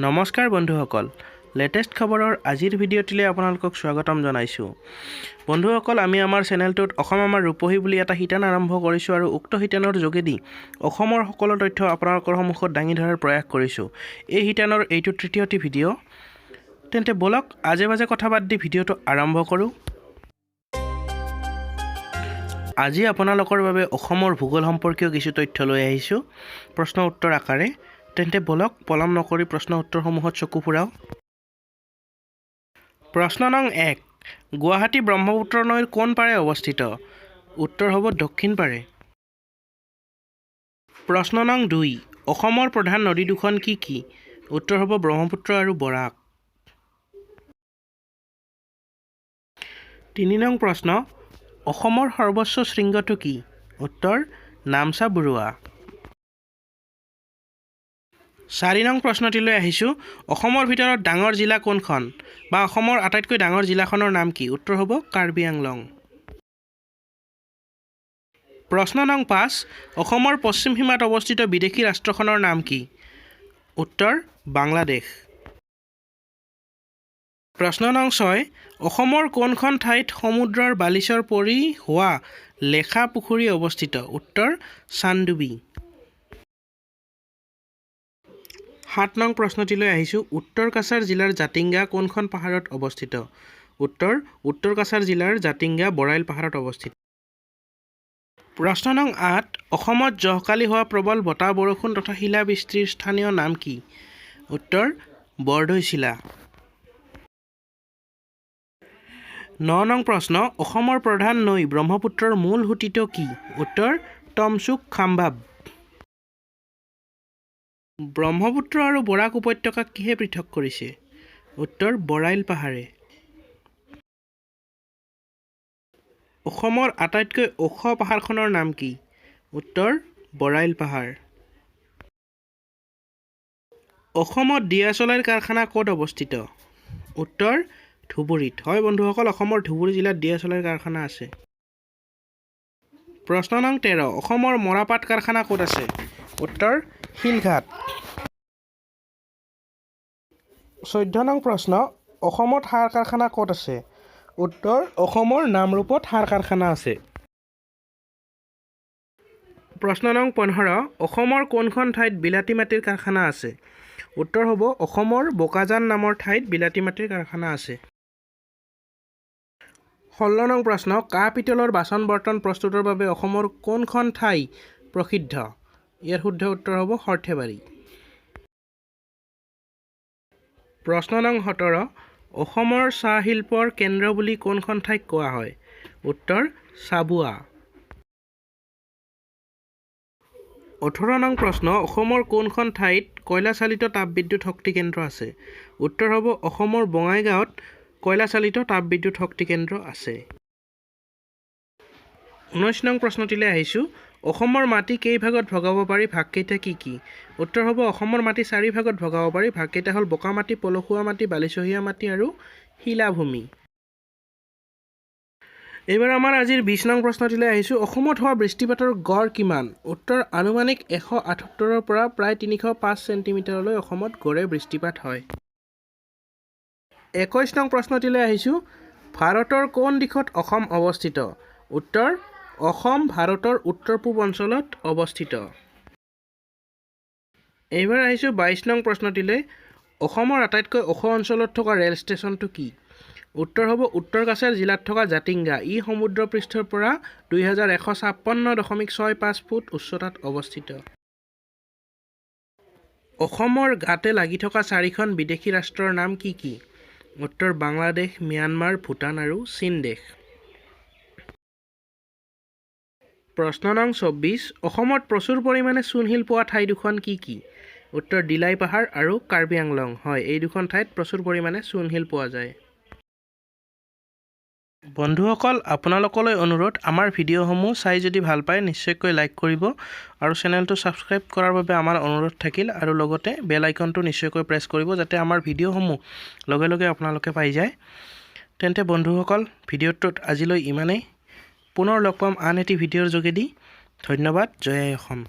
নমস্কাৰ বন্ধুসকল, লেটেষ্ট খবৰৰ আজিৰ ভিডিঅ'টিলৈ আপোনালোকক স্বাগতম জনাইছোঁ। বন্ধুসকল, আমি আমাৰ চেনেলটোত অসম আমাৰ ৰূপহী বুলি এটা শিতান আৰম্ভ কৰিছোঁ আৰু উক্ত শিতানৰ যোগেদি অসমৰ সকলো তথ্য আপোনালোকৰ সন্মুখত দাঙি ধৰাৰ প্ৰয়াস কৰিছোঁ। এই শিতানৰ এইটো তৃতীয়টি ভিডিঅ'। তেন্তে বলক আজে বাজে কথা বাদ দি ভিডিঅ'টো আৰম্ভ কৰোঁ। আজি আপোনালোকৰ বাবে অসমৰ ভূগোল সম্পৰ্কীয় কিছু তথ্য লৈ আহিছোঁ প্ৰশ্ন উত্তৰ আকাৰে। তেন্তে বলক পলম নকৰি প্ৰশ্ন উত্তৰসমূহত চকু ফুৰাওঁ। প্ৰশ্ন নং 1, গুৱাহাটী ব্ৰহ্মপুত্ৰ নৈৰ কোন পাৰে অৱস্থিত? উত্তৰ হ'ব দক্ষিণ পাৰে। প্ৰশ্ন নং 2, অসমৰ প্ৰধান নদী দুখন কি কি? উত্তৰ হ'ব ব্ৰহ্মপুত্ৰ আৰু বৰাক। 3 নং প্ৰশ্ন, অসমৰ সৰ্বোচ্চ শৃংগটো কি? উত্তৰ নামচা বৰুৱা। 4 নং প্ৰশ্নটিলৈ আহিছোঁ, অসমৰ ভিতৰত ডাঙৰ জিলা কোনখন বা অসমৰ আটাইতকৈ ডাঙৰ জিলাখনৰ নাম কি? উত্তৰ হ'ব কাৰ্বি আংলং। প্ৰশ্ন নং 5, অসমৰ পশ্চিম সীমাত অৱস্থিত বিদেশী ৰাষ্ট্ৰখনৰ নাম কি? উত্তৰ বাংলাদেশ। প্ৰশ্ন নং 6, অসমৰ কোনখন ঠাইত সমুদ্ৰৰ বালিচৰ পৰি হোৱা লেখা পুখুৰী অৱস্থিত? উত্তৰ চান্দুবি। 7 নং প্ৰশ্নটিলৈ আহিছোঁ, উত্তৰ কাছাৰ জিলাৰ জাতিংগা কোনখন পাহাৰত অৱস্থিত? উত্তৰ কাছাৰ জিলাৰ জাতিংগা বৰাইল পাহাৰত অৱস্থিত। প্ৰশ্ন নং 8, অসমত জহকালি হোৱা প্ৰবল বতাহ বৰষুণ তথা শিলাবৃষ্টিৰ স্থানীয় নাম কি? উত্তৰ বৰদৈচিলা। 9 নং প্ৰশ্ন, অসমৰ প্ৰধান নৈ ব্ৰহ্মপুত্ৰৰ মূল সুঁতিটো কি? উত্তৰ তমচুক খামভাব। ব্ৰহ্মপুত্ৰ আৰু বৰাক উপত্যকাক কিহে পৃথক কৰিছে? উত্তৰ বৰাইল পাহাৰে। অসমৰ আটাইতকৈ ওখ পাহাৰখনৰ নাম কি? উত্তৰ বৰাইল পাহাৰ। অসমত দিয়াচলাইৰ কাৰখানা ক'ত অৱস্থিত? উত্তৰ ধুবুৰীত। হয় বন্ধুসকল, অসমৰ ধুবুৰী জিলাত দিয়াচলাইৰ কাৰখানা আছে। প্ৰশ্ন নং 13, অসমৰ মৰাপাট কাৰখানা ক'ত আছে? উত্তৰ শিলঘাট। 14 নং প্ৰশ্ন, অসমত সাৰ কাৰখানা ক'ত আছে? উত্তৰ অসমৰ নামৰূপত সাৰ কাৰখানা আছে। প্ৰশ্ন নং 15, অসমৰ কোনখন ঠাইত বিলাতী মাটিৰ কাৰখানা আছে? উত্তৰ হ'ব অসমৰ বোকাজান নামৰ ঠাইত বিলাতী মাটিৰ কাৰখানা আছে। 16 নং প্ৰশ্ন, কাঁহ পিতলৰ বাচন বৰ্তন প্ৰস্তুতৰ বাবে অসমৰ কোনখন ঠাই প্ৰসিদ্ধ? ইয়াৰ শুদ্ধ উত্তৰ হ'ব সৰ্থেবাৰী। প্ৰশ্ন নং 17, অসমৰ চাহ শিল্পৰ কেন্দ্ৰ বুলি কোনখন ঠাইক কোৱা হয়? উত্তৰ চাবুৱা। 18 নং প্ৰশ্ন, অসমৰ কোনখন ঠাইত কয়লা চালিত তাপবিদ্যুৎ শক্তি কেন্দ্ৰ আছে? উত্তৰ হ'ব অসমৰ বঙাইগাঁৱত কয়লা চালিত তাপবিদ্যুৎ শক্তি কেন্দ্ৰ আছে। 19 নং প্ৰশ্নটিলৈ আহিছোঁ, অসমৰ মাটি কেইভাগত ভগাব পাৰি, ভাগকেইটা কি কি? উত্তৰ হ'ব অসমৰ মাটি 4 ভাগত ভগাব পাৰি, ভাগকেইটা হ'ল বোকা মাটি, পলসুৱা মাটি, বালিচহীয়া মাটি আৰু শিলাভূমি। এইবাৰ আমাৰ আজিৰ 20 নং প্ৰশ্নটিলৈ আহিছোঁ, অসমত হোৱা বৃষ্টিপাতৰ গড় কিমান? উত্তৰ আনুমানিক 178ৰ পৰা প্ৰায় 305 চেণ্টিমিটাৰলৈ অসমত গড়ে বৃষ্টিপাত হয়। 21 নং প্ৰশ্নটিলৈ আহিছোঁ, ভাৰতৰ কোন দিশত অসম অৱস্থিত? উত্তৰ অসম ভাৰতৰ উত্তৰ পূব অঞ্চলত অৱস্থিত। এইবাৰ আহিছোঁ 22 নং প্ৰশ্নটিলৈ, অসমৰ আটাইতকৈ ওখ অঞ্চলত থকা ৰেল ষ্টেচনটো কি? উত্তৰ হ'ব উত্তৰ কাছাৰ জিলাত থকা জাতিংগা। ই সমুদ্ৰপৃষ্ঠৰ পৰা 2156.65 ফুট উচ্চতাত অৱস্থিত। অসমৰ গাতে লাগি থকা 4খন বিদেশী ৰাষ্ট্ৰৰ নাম কি কি? উত্তৰ বাংলাদেশ, ম্যানমাৰ, ভূটান আৰু চীন দেশ। প্ৰশ্ন নং 24, অসমত প্ৰচুৰ পৰিমাণে চূণশিল পোৱা ঠাই দুখন কি কি? উত্তৰ দিলাই পাহাৰ আৰু কাৰ্বি আংলং। হয়, এই দুখন ঠাইত প্ৰচুৰ পৰিমাণে চূণশিল পোৱা যায়। বন্ধুসকল, আপোনালোকলৈ অনুৰোধ, আমাৰ ভিডিঅ'সমূহ চাই যদি ভাল পায় নিশ্চয়কৈ লাইক কৰিব আৰু চেনেলটো ছাবস্ক্ৰাইব কৰাৰ বাবে আমাৰ অনুৰোধ থাকিল আৰু লগতে বেল আইকনটো নিশ্চয়কৈ প্ৰেছ কৰিব যাতে আমাৰ ভিডিঅ'সমূহ লগে লগে আপোনালোকে পাই যায়। তেন্তে বন্ধুসকল, ভিডিঅ'টোত আজিলৈ ইমানেই। পুনৰ লগ পাম আন এটি ভিডিঅ'ৰ যোগেদি। ধন্যবাদ। জয় আই অসম।